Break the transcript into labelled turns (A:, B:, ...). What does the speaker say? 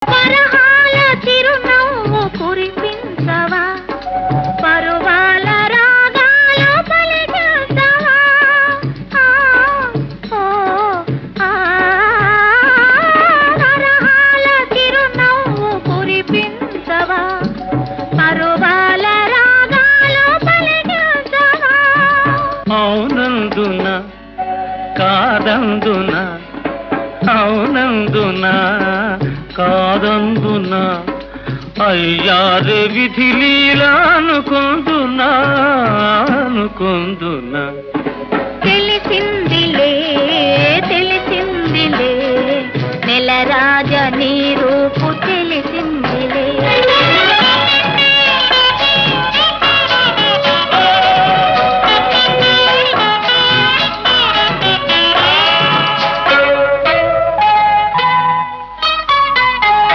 A: పరహాల చిరునవ్వు కురిపించవా, పరువాల రాగాలు పలికించవా, పరహాల చిరునవ్వు కురిపించవా, పరువాల రాగాలు పలికించవా.
B: అవునందున కాదందున, అవునందున కాదందున, అయ్యారే విధి లీలా అనుకుందునా, అనుకుందునా.
A: తెలిసిందిలే తెలిసిందిలే నెలరాజ నీ రూపు